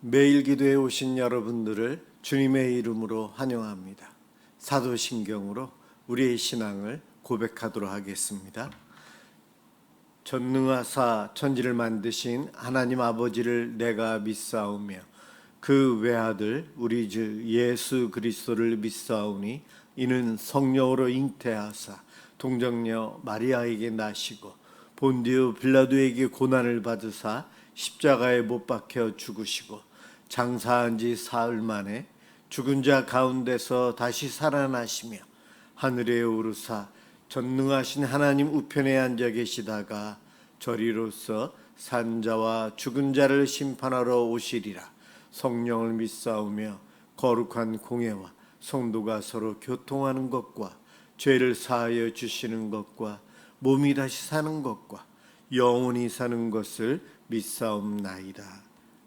매일 기도에 오신 여러분들을 주님의 이름으로 환영합니다. 사도신경으로 우리의 신앙을 고백하도록 하겠습니다. 전능하사 천지를 만드신 하나님 아버지를 내가 믿사오며 그 외아들 우리 주 예수 그리스도를 믿사오니 이는 성령으로 잉태하사 동정녀 마리아에게 나시고 본디오 빌라도에게 고난을 받으사 십자가에 못 박혀 죽으시고 장사한 지 사흘 만에 죽은 자 가운데서 다시 살아나시며 하늘에 오르사 전능하신 하나님 우편에 앉아 계시다가 저리로서 산자와 죽은 자를 심판하러 오시리라. 성령을 믿사오며 거룩한 공회와 성도가 서로 교통하는 것과 죄를 사하여 주시는 것과 몸이 다시 사는 것과 영원히 사는 것을 믿사옵나이다.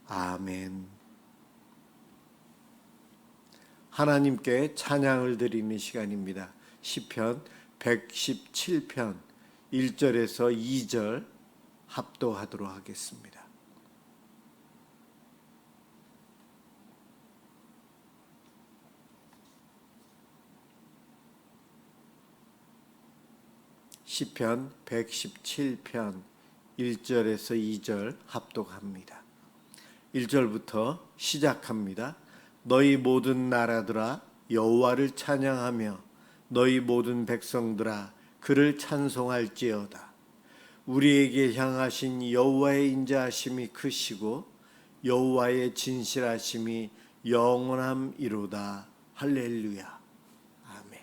아멘. 하나님께 찬양을 드리는 시간입니다. 시편 117편 1절에서 2절 합독하도록 하겠습니다. 시편 117편 1절에서 2절 합독합니다. 1절부터 시작합니다. 너희 모든 나라들아 여호와를 찬양하며 너희 모든 백성들아 그를 찬송할지어다. 우리에게 향하신 여호와의 인자하심이 크시고 여호와의 진실하심이 영원함이로다. 할렐루야. 아멘.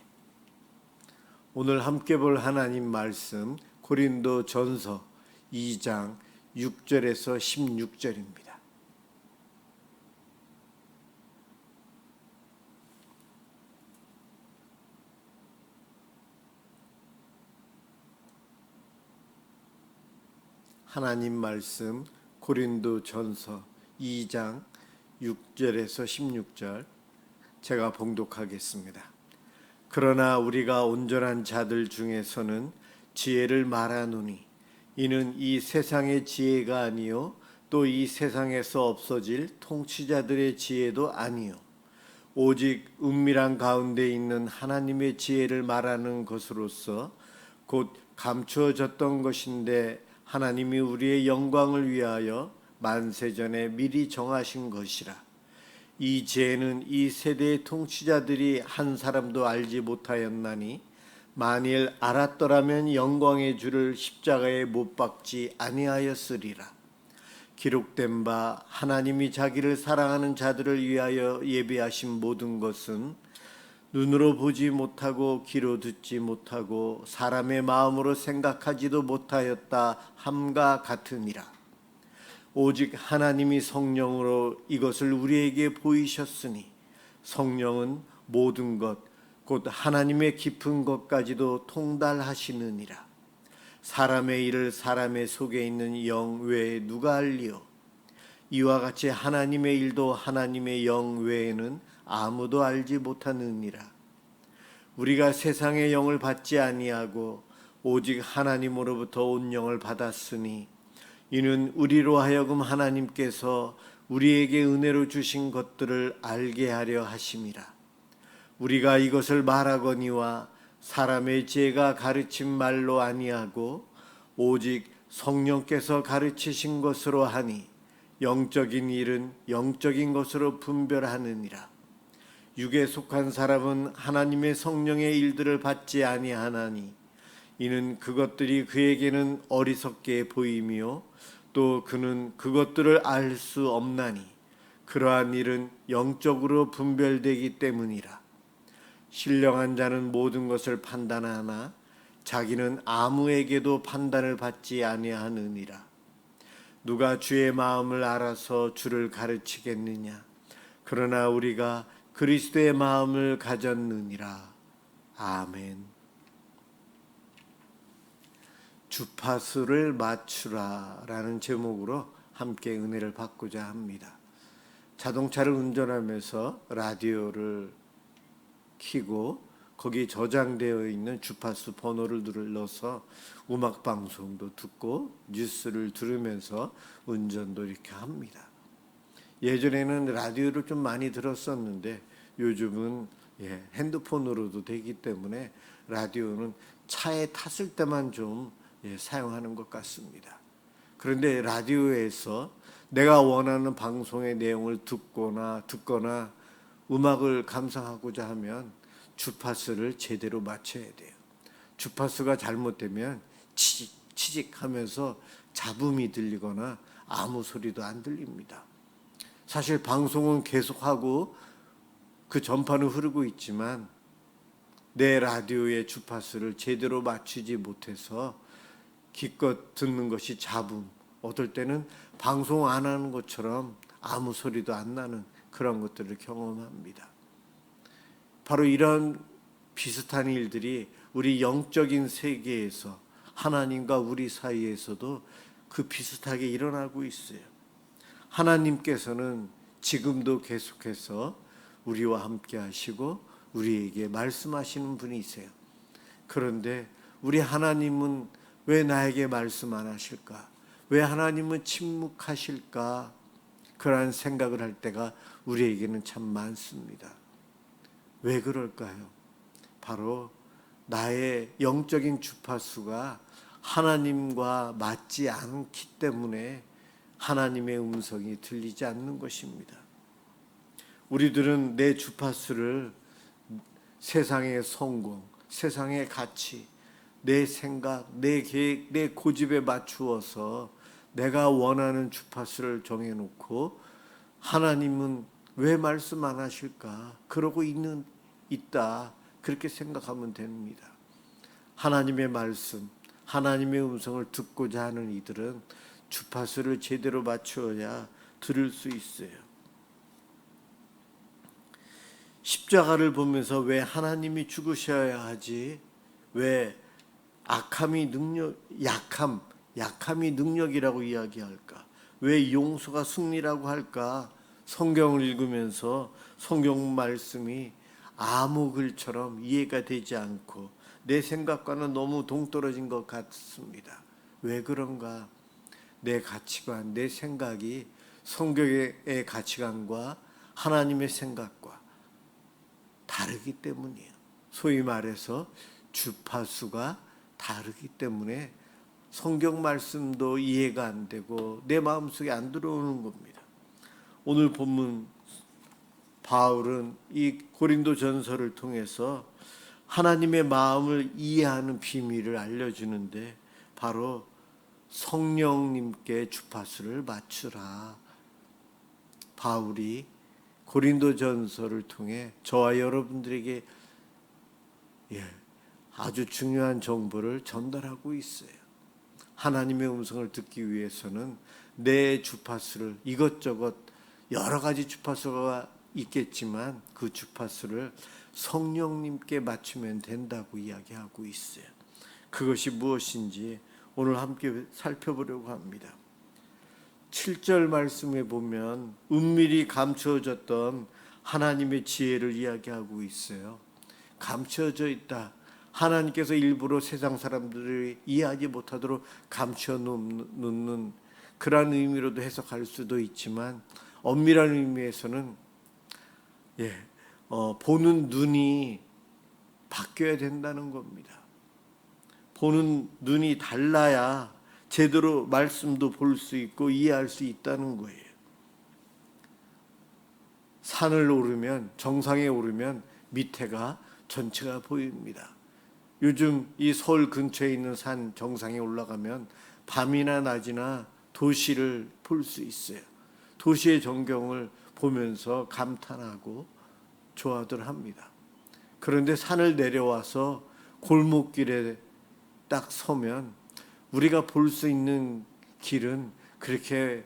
오늘 함께 볼 하나님 말씀 고린도전서 2장 6절에서 16절입니다. 하나님 말씀 고린도전서 2장 6절에서 16절 제가 봉독하겠습니다. 그러나 우리가 온전한 자들 중에서는 지혜를 말하노니 이는 이 세상의 지혜가 아니요 또 이 세상에서 없어질 통치자들의 지혜도 아니요 오직 은밀한 가운데 있는 하나님의 지혜를 말하는 것으로서 곧 감추어졌던 것인데 하나님이 우리의 영광을 위하여 만세전에 미리 정하신 것이라. 이 지혜는 이 세대의 통치자들이 한 사람도 알지 못하였나니 만일 알았더라면 영광의 주를 십자가에 못 박지 아니하였으리라. 기록된 바 하나님이 자기를 사랑하는 자들을 위하여 예비하신 모든 것은 눈으로 보지 못하고 귀로 듣지 못하고 사람의 마음으로 생각하지도 못하였다 함과 같으니라. 오직 하나님이 성령으로 이것을 우리에게 보이셨으니 성령은 모든 것 곧 하나님의 깊은 것까지도 통달하시느니라. 사람의 일을 사람의 속에 있는 영 외에 누가 알리요? 이와 같이 하나님의 일도 하나님의 영 외에는 아무도 알지 못하느니라. 우리가 세상의 영을 받지 아니하고 오직 하나님으로부터 온 영을 받았으니 이는 우리로 하여금 하나님께서 우리에게 은혜로 주신 것들을 알게 하려 하심이라. 우리가 이것을 말하거니와 사람의 지혜가 가르친 말로 아니하고 오직 성령께서 가르치신 것으로 하니 영적인 일은 영적인 것으로 분별하느니라. 육에 속한 사람은 하나님의 성령의 일들을 받지 아니하나니 이는 그것들이 그에게는 어리석게 보이며 또 그는 그것들을 알 수 없나니 그러한 일은 영적으로 분별되기 때문이라. 신령한 자는 모든 것을 판단하나 자기는 아무에게도 판단을 받지 아니하느니라. 누가 주의 마음을 알아서 주를 가르치겠느냐? 그러나 우리가 그리스도의 마음을 가졌느니라. 아멘. 주파수를 맞추라라는 제목으로 함께 은혜를 받고자 합니다. 자동차를 운전하면서 라디오를 켜고 거기에 저장되어 있는 주파수 번호를 눌러서 음악 방송도 듣고 뉴스를 들으면서 운전도 이렇게 합니다. 예전에는 라디오를 좀 많이 들었었는데 요즘은 핸드폰으로도 되기 때문에 라디오는 차에 탔을 때만 좀 사용하는 것 같습니다. 그런데 라디오에서 내가 원하는 방송의 내용을 듣거나 음악을 감상하고자 하면 주파수를 제대로 맞춰야 돼요. 주파수가 잘못되면 치직하면서 잡음이 들리거나 아무 소리도 안 들립니다. 사실 방송은 계속하고 그 전파는 흐르고 있지만 내 라디오의 주파수를 제대로 맞추지 못해서 기껏 듣는 것이 잡음, 어떨 때는 방송 안 하는 것처럼 아무 소리도 안 나는 그런 것들을 경험합니다. 바로 이런 비슷한 일들이 우리 영적인 세계에서 하나님과 우리 사이에서도 그 비슷하게 일어나고 있어요. 하나님께서는 지금도 계속해서 우리와 함께 하시고 우리에게 말씀하시는 분이세요. 그런데 우리 하나님은 왜 나에게 말씀 안 하실까? 왜 하나님은 침묵하실까? 그러한 생각을 할 때가 우리에게는 참 많습니다. 왜 그럴까요? 바로 나의 영적인 주파수가 하나님과 맞지 않기 때문에 하나님의 음성이 들리지 않는 것입니다. 우리들은 내 주파수를 세상의 성공, 세상의 가치, 내 생각, 내 계획, 내 고집에 맞추어서 내가 원하는 주파수를 정해놓고 하나님은 왜 말씀 안 하실까? 그러고 있다. 그렇게 생각하면 됩니다. 하나님의 말씀, 하나님의 음성을 듣고자 하는 이들은 주파수를 제대로 맞추어야 들을 수 있어요. 십자가를 보면서 왜 하나님이 죽으셔야 하지? 왜 약함이 능력이라고 이야기할까? 왜 용서가 승리라고 할까? 성경을 읽으면서 성경 말씀이 아무 글처럼 이해가 되지 않고 내 생각과는 너무 동떨어진 것 같습니다. 왜 그런가? 내 가치관, 내 생각이 성경의 가치관과 하나님의 생각과 다르기 때문이에요. 소위 말해서 주파수가 다르기 때문에 성경 말씀도 이해가 안 되고 내 마음속에 안 들어오는 겁니다. 오늘 본문 바울은 이 고린도 전서를 통해서 하나님의 마음을 이해하는 비밀을 알려주는데 바로 성령님께 주파수를 맞추라. 바울이 고린도 전서를 통해 저와 여러분들에게 아주 중요한 정보를 전달하고 있어요. 하나님의 음성을 듣기 위해서는 내 주파수를 이것저것 여러 가지 주파수가 있겠지만 그 주파수를 성령님께 맞추면 된다고 이야기하고 있어요. 그것이 무엇인지 오늘 함께 살펴보려고 합니다. 7절 말씀에 보면 은밀히 감추어졌던 하나님의 지혜를 이야기하고 있어요. 감추어져 있다. 하나님께서 일부러 세상 사람들이 이해하지 못하도록 감추어 놓는 그런 의미로도 해석할 수도 있지만 엄밀한 의미에서는 보는 눈이 바뀌어야 된다는 겁니다. 보는 눈이 달라야 제대로 말씀도 볼 수 있고 이해할 수 있다는 거예요. 산을 오르면 정상에 오르면 밑에가 전체가 보입니다. 요즘 이 서울 근처에 있는 산 정상에 올라가면 밤이나 낮이나 도시를 볼 수 있어요. 도시의 전경을 보면서 감탄하고 좋아들 합니다. 그런데 산을 내려와서 골목길에 딱 서면 우리가 볼 수 있는 길은 그렇게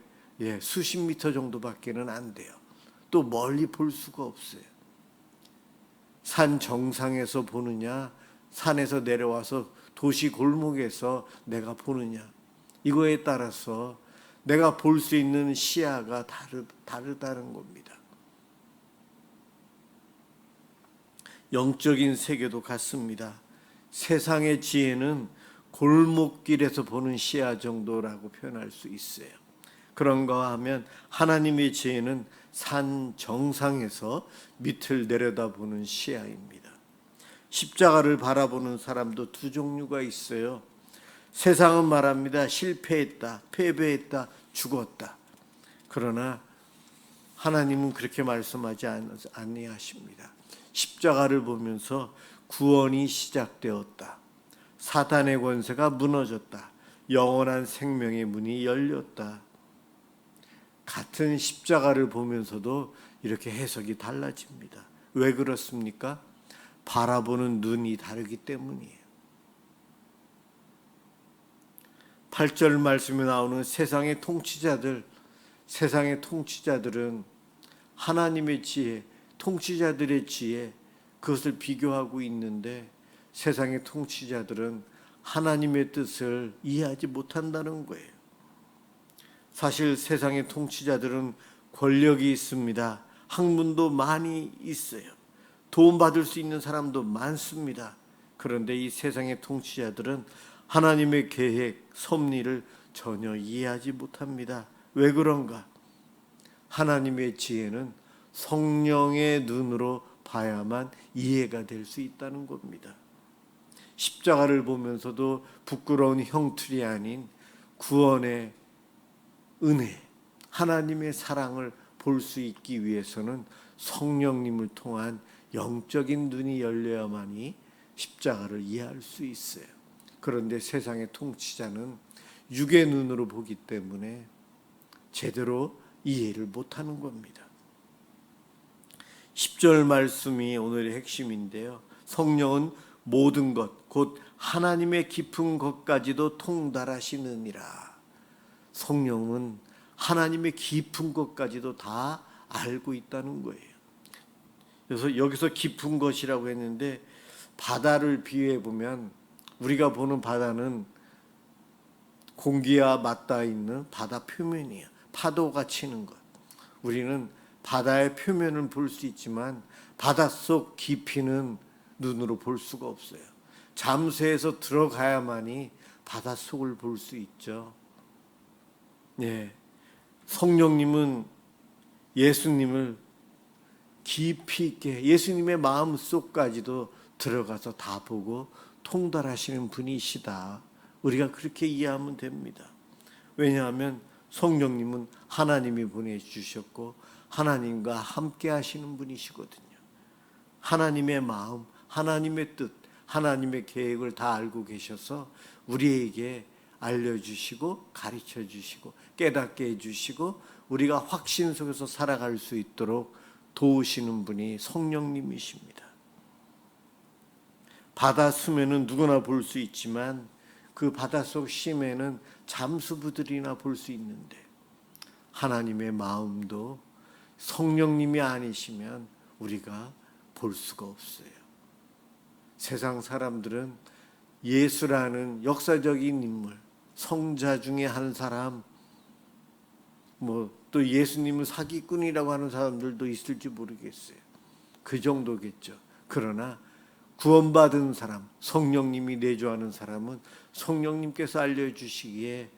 수십 미터 정도밖에는 안 돼요. 또 멀리 볼 수가 없어요. 산 정상에서 보느냐, 산에서 내려와서 도시 골목에서 내가 보느냐, 이거에 따라서 내가 볼 수 있는 시야가 다르다는 겁니다. 영적인 세계도 같습니다. 세상의 지혜는 골목길에서 보는 시야 정도라고 표현할 수 있어요. 그런가 하면 하나님의 지혜는 산 정상에서 밑을 내려다보는 시야입니다. 십자가를 바라보는 사람도 두 종류가 있어요. 세상은 말합니다. 실패했다, 패배했다, 죽었다. 그러나 하나님은 그렇게 말씀하지 아니하십니다. 십자가를 보면서 구원이 시작되었다. 사탄의 권세가 무너졌다. 영원한 생명의 문이 열렸다. 같은 십자가를 보면서도 이렇게 해석이 달라집니다. 왜 그렇습니까? 바라보는 눈이 다르기 때문이에요. 8절 말씀에 나오는 세상의 통치자들은 하나님의 지혜, 통치자들의 지혜, 그것을 비교하고 있는데 세상의 통치자들은 하나님의 뜻을 이해하지 못한다는 거예요. 사실 세상의 통치자들은 권력이 있습니다. 학문도 많이 있어요. 도움받을 수 있는 사람도 많습니다. 그런데 이 세상의 통치자들은 하나님의 계획, 섭리를 전혀 이해하지 못합니다. 왜 그런가? 하나님의 지혜는 성령의 눈으로 봐야만 이해가 될 수 있다는 겁니다. 십자가를 보면서도 부끄러운 형틀이 아닌 구원의 은혜, 하나님의 사랑을 볼 수 있기 위해서는 성령님을 통한 영적인 눈이 열려야만이 십자가를 이해할 수 있어요. 그런데 세상의 통치자는 육의 눈으로 보기 때문에 제대로 이해를 못하는 겁니다. 10절 말씀이 오늘의 핵심인데요. 성령은 모든 것, 곧 하나님의 깊은 것까지도 통달하시느니라. 성령은 하나님의 깊은 것까지도 다 알고 있다는 거예요. 그래서 여기서 깊은 것이라고 했는데 바다를 비유해 보면 우리가 보는 바다는 공기와 맞닿아 있는 바다 표면이에요. 파도가 치는 것. 우리는 바다의 표면을 볼 수 있지만 바닷속 깊이는 눈으로 볼 수가 없어요. 잠수해서 들어가야만이 바닷속을 볼 수 있죠. 네. 성령님은 예수님을 깊이 있게 예수님의 마음속까지도 들어가서 다 보고 통달하시는 분이시다. 우리가 그렇게 이해하면 됩니다. 왜냐하면 성령님은 하나님이 보내주셨고 하나님과 함께 하시는 분이시거든요. 하나님의 마음, 하나님의 뜻, 하나님의 계획을 다 알고 계셔서 우리에게 알려주시고 가르쳐주시고 깨닫게 해주시고 우리가 확신 속에서 살아갈 수 있도록 도우시는 분이 성령님이십니다. 바다 수면은 누구나 볼 수 있지만 그 바닷속 심해는 잠수부들이나 볼 수 있는데 하나님의 마음도 성령님이 아니시면 우리가 볼 수가 없어요. 세상 사람들은 예수라는 역사적인 인물, 성자 중에 한 사람, 또 예수님은 사기꾼이라고 하는 사람들도 있을지 모르겠어요. 그 정도겠죠. 그러나 구원받은 사람, 성령님이 내주하는 사람은 성령님께서 알려주시기에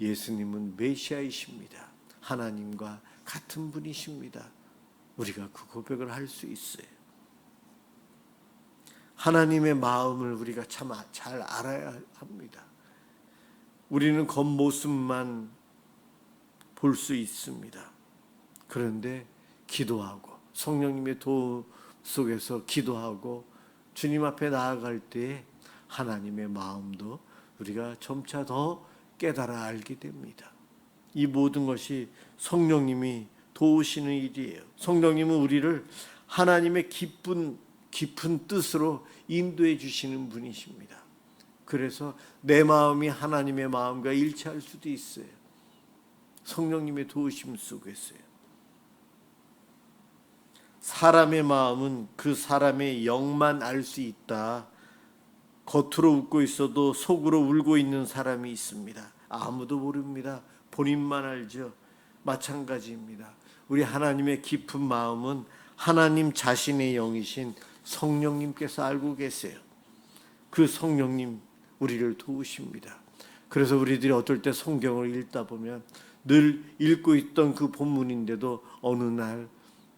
예수님은 메시아이십니다. 하나님과 같은 분이십니다. 우리가 그 고백을 할 수 있어요. 하나님의 마음을 우리가 참 잘 알아야 합니다. 우리는 겉모습만 볼 수 있습니다. 그런데 기도하고 성령님의 도움 속에서 기도하고 주님 앞에 나아갈 때 하나님의 마음도 우리가 점차 더 깨달아 알게 됩니다. 이 모든 것이 성령님이 도우시는 일이에요. 성령님은 우리를 하나님의 깊은 뜻으로 인도해 주시는 분이십니다. 그래서 내 마음이 하나님의 마음과 일치할 수도 있어요. 성령님의 도우심 속에서요. 사람의 마음은 그 사람의 영만 알 수 있다. 겉으로 웃고 있어도 속으로 울고 있는 사람이 있습니다. 아무도 모릅니다. 본인만 알죠. 마찬가지입니다. 우리 하나님의 깊은 마음은 하나님 자신의 영이신 성령님께서 알고 계세요. 그 성령님 우리를 도우십니다. 그래서 우리들이 어떨 때 성경을 읽다 보면 늘 읽고 있던 그 본문인데도 어느 날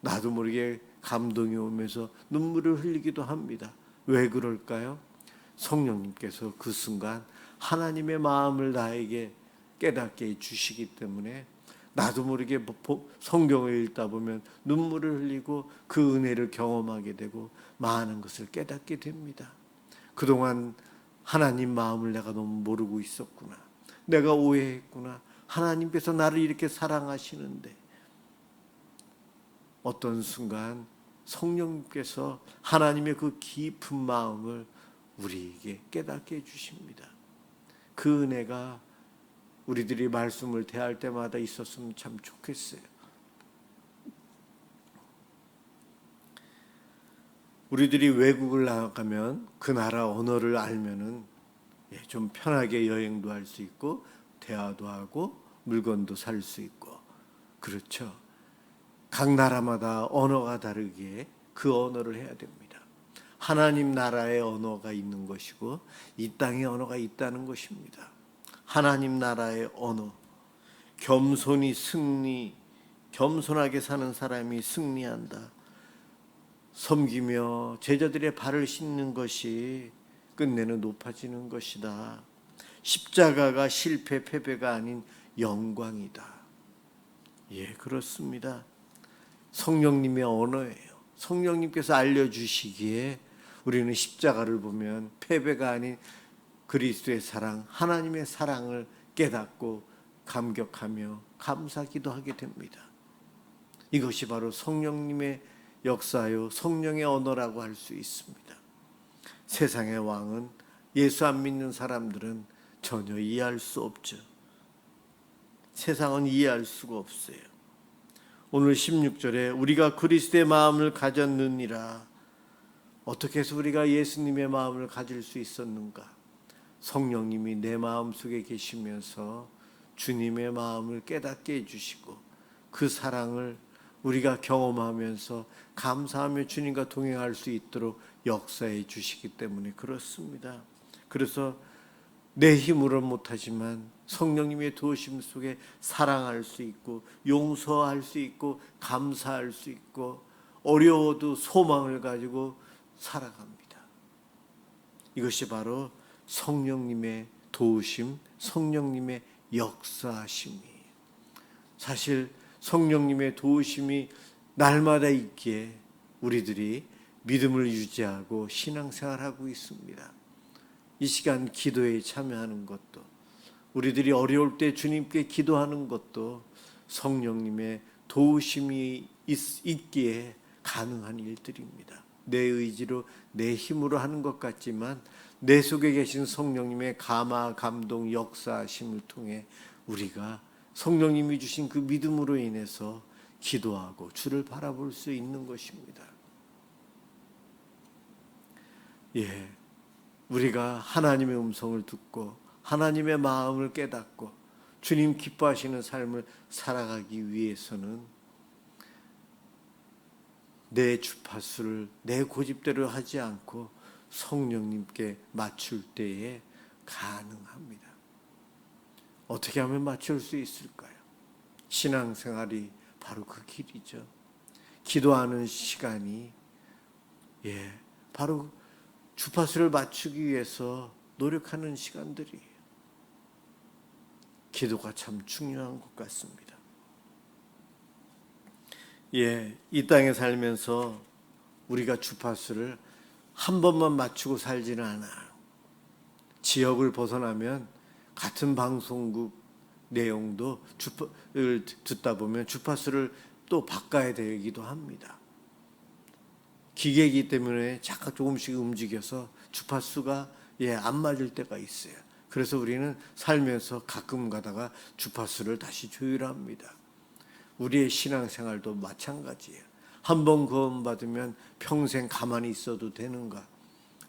나도 모르게 감동이 오면서 눈물을 흘리기도 합니다. 왜 그럴까요? 성령님께서 그 순간 하나님의 마음을 나에게 깨닫게 해주시기 때문에 나도 모르게 성경을 읽다 보면 눈물을 흘리고 그 은혜를 경험하게 되고 많은 것을 깨닫게 됩니다. 그동안 하나님 마음을 내가 너무 모르고 있었구나. 내가 오해했구나. 하나님께서 나를 이렇게 사랑하시는데 어떤 순간 성령님께서 하나님의 그 깊은 마음을 우리에게 깨닫게 해주십니다. 그 은혜가 우리들이 말씀을 대할 때마다 있었으면 참 좋겠어요. 우리들이 외국을 나가면 그 나라 언어를 알면은 좀 편하게 여행도 할 수 있고 대화도 하고 물건도 살 수 있고 그렇죠. 각 나라마다 언어가 다르기에 그 언어를 해야 됩니다. 하나님 나라의 언어가 있는 것이고 이 땅의 언어가 있다는 것입니다. 하나님 나라의 언어, 겸손하게 사는 사람이 승리한다. 섬기며 제자들의 발을 씻는 것이 끝내는 높아지는 것이다. 십자가가 실패, 패배가 아닌 영광이다. 예, 그렇습니다. 성령님의 언어예요. 성령님께서 알려주시기에 우리는 십자가를 보면 패배가 아닌 그리스도의 사랑, 하나님의 사랑을 깨닫고 감격하며 감사기도 하게 됩니다. 이것이 바로 성령님의 역사요, 성령의 언어라고 할 수 있습니다. 세상의 왕은 예수 안 믿는 사람들은 전혀 이해할 수 없죠. 세상은 이해할 수가 없어요. 오늘 16절에 우리가 그리스도의 마음을 가졌느니라. 어떻게 해서 우리가 예수님의 마음을 가질 수 있었는가? 성령님이 내 마음속에 계시면서 주님의 마음을 깨닫게 해주시고 그 사랑을 우리가 경험하면서 감사하며 주님과 동행할 수 있도록 역사해 주시기 때문에 그렇습니다. 그래서 내 힘으로는 못하지만 성령님의 도우심 속에 사랑할 수 있고 용서할 수 있고 감사할 수 있고 어려워도 소망을 가지고 살아갑니다. 이것이 바로 성령님의 도우심, 성령님의 역사하심이에요. 사실 성령님의 도우심이 날마다 있기에 우리들이 믿음을 유지하고 신앙생활하고 있습니다. 이 시간 기도에 참여하는 것도, 우리들이 어려울 때 주님께 기도하는 것도 성령님의 도우심이 있기에 가능한 일들입니다. 내 의지로 내 힘으로 하는 것 같지만 내 속에 계신 성령님의 감화, 감동, 역사하심을 통해 우리가 성령님이 주신 그 믿음으로 인해서 기도하고 주를 바라볼 수 있는 것입니다. 예, 우리가 하나님의 음성을 듣고 하나님의 마음을 깨닫고 주님 기뻐하시는 삶을 살아가기 위해서는 내 주파수를 내 고집대로 하지 않고 성령님께 맞출 때에 가능합니다. 어떻게 하면 맞출 수 있을까요? 신앙생활이 바로 그 길이죠. 기도하는 시간이 바로 주파수를 맞추기 위해서 노력하는 시간들이에요. 기도가 참 중요한 것 같습니다. 이 땅에 살면서 우리가 주파수를 한 번만 맞추고 살지는 않아요. 지역을 벗어나면 같은 방송국 내용도 주파를 듣다 보면 주파수를 또 바꿔야 되기도 합니다. 기계이기 때문에 잠깐 조금씩 움직여서 주파수가 안 맞을 때가 있어요. 그래서 우리는 살면서 가끔 가다가 주파수를 다시 조율합니다. 우리의 신앙생활도 마찬가지예요. 한 번 구원받으면 평생 가만히 있어도 되는가?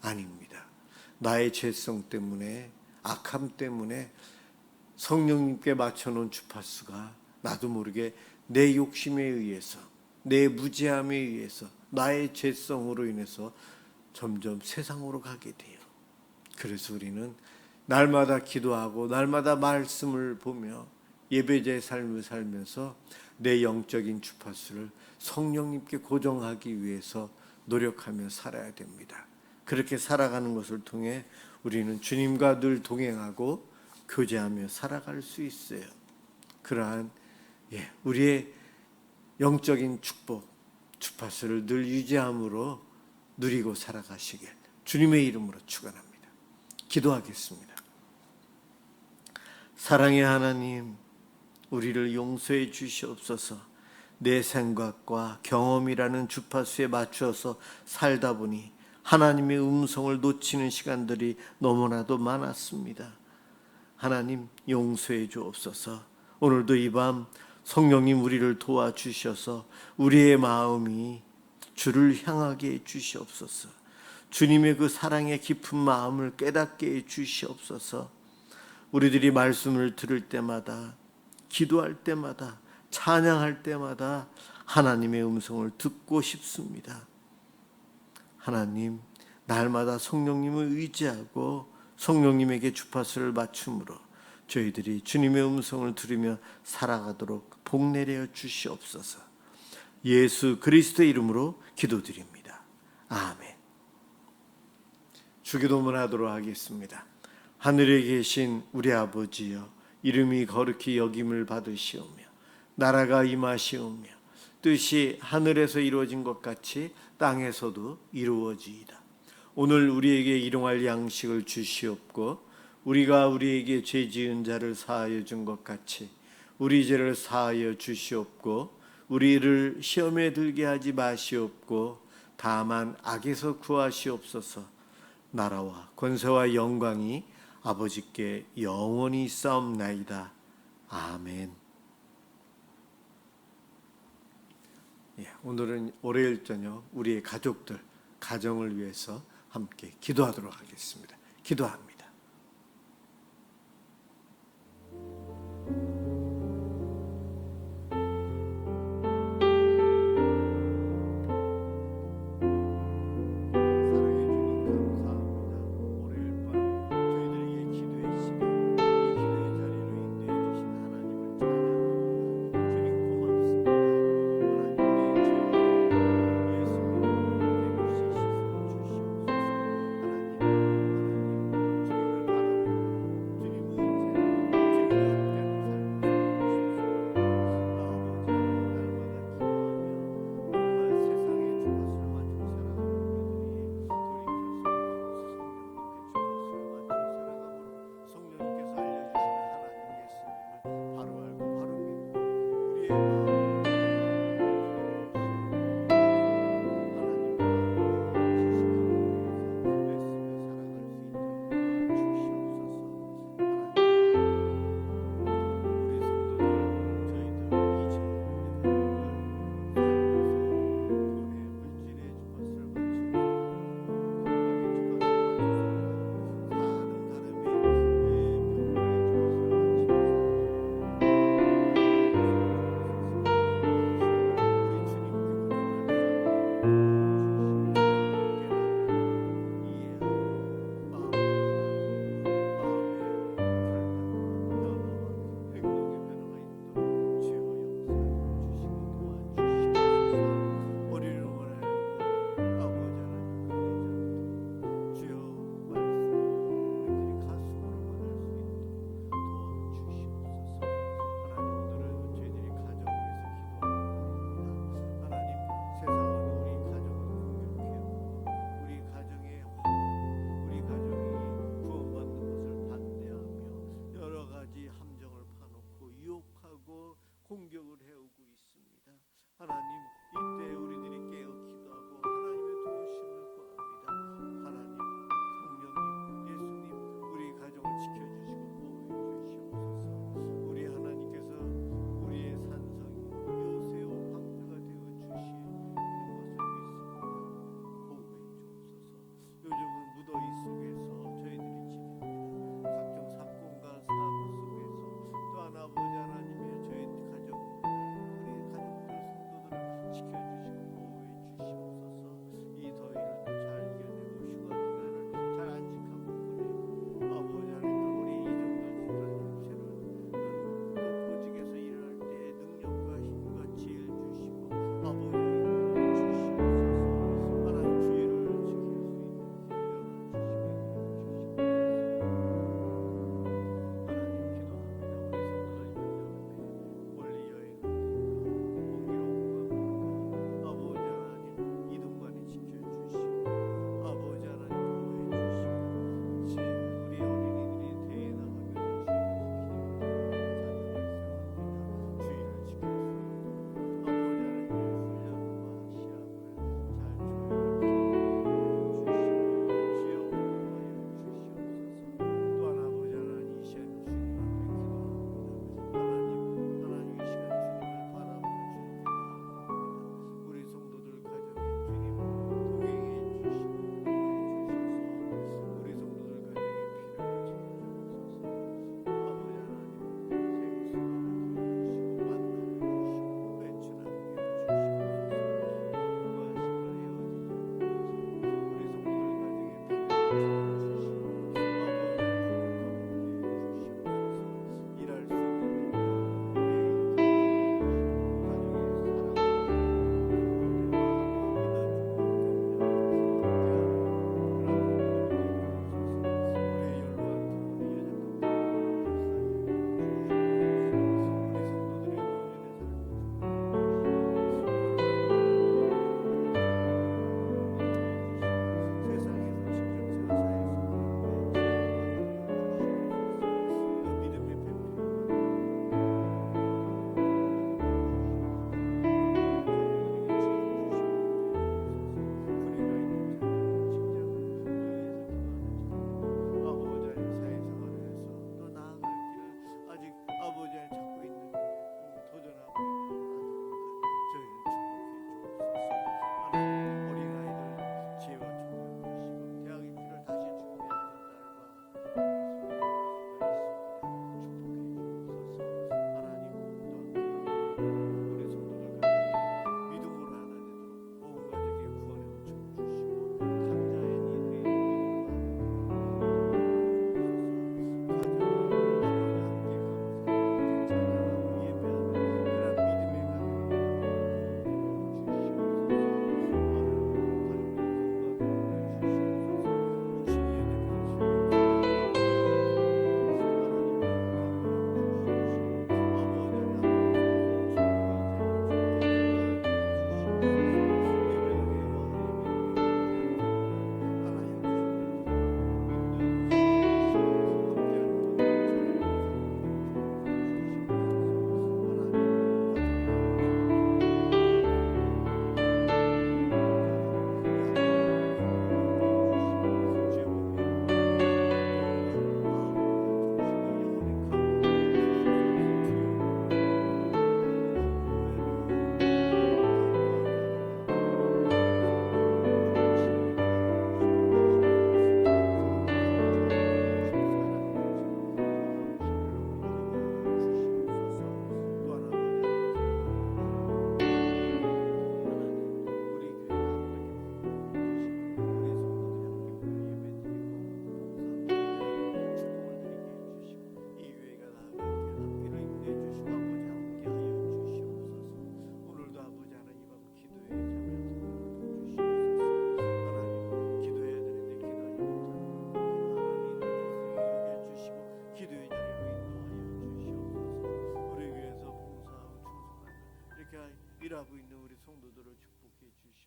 아닙니다. 나의 죄성 때문에, 악함 때문에 성령님께 맞춰놓은 주파수가 나도 모르게 내 욕심에 의해서, 내 무지함에 의해서, 나의 죄성으로 인해서 점점 세상으로 가게 돼요. 그래서 우리는 날마다 기도하고 날마다 말씀을 보며 예배자의 삶을 살면서 내 영적인 주파수를 성령님께 고정하기 위해서 노력하며 살아야 됩니다. 그렇게 살아가는 것을 통해 우리는 주님과 늘 동행하고 교제하며 살아갈 수 있어요. 그러한 우리의 영적인 축복, 주파수를 늘 유지함으로 누리고 살아가시길 주님의 이름으로 축원합니다. 기도하겠습니다. 사랑의 하나님, 우리를 용서해 주시옵소서. 내 생각과 경험이라는 주파수에 맞추어서 살다 보니 하나님의 음성을 놓치는 시간들이 너무나도 많았습니다. 하나님, 용서해 주옵소서. 오늘도 이 밤 성령님 우리를 도와주셔서 우리의 마음이 주를 향하게 해 주시옵소서. 주님의 그 사랑의 깊은 마음을 깨닫게 해 주시옵소서. 우리들이 말씀을 들을 때마다, 기도할 때마다, 찬양할 때마다 하나님의 음성을 듣고 싶습니다. 하나님, 날마다 성령님을 의지하고 성령님에게 주파수를 맞춤으로 저희들이 주님의 음성을 들으며 살아가도록 복내려 주시옵소서. 예수 그리스도의 이름으로 기도드립니다. 아멘. 주기도문 하도록 하겠습니다. 하늘에 계신 우리 아버지여, 이름이 거룩히 여김을 받으시오며 나라가 임하시오며 뜻이 하늘에서 이루어진 것 같이 땅에서도 이루어지이다. 오늘 우리에게 일용할 양식을 주시옵고 우리가 우리에게 죄 지은 자를 사하여 준 것 같이 우리 죄를 사하여 주시옵고 우리를 시험에 들게 하지 마시옵고 다만 악에서 구하시옵소서. 나라와 권세와 영광이 아버지께 영원히 있사옵나이다. 아멘. 오늘은 월요일 저녁 우리의 가족들, 가정을 위해서 함께 기도하도록 하겠습니다. 기도합니다.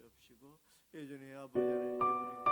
주옵시고, 예전에 아버지 하나님께 우리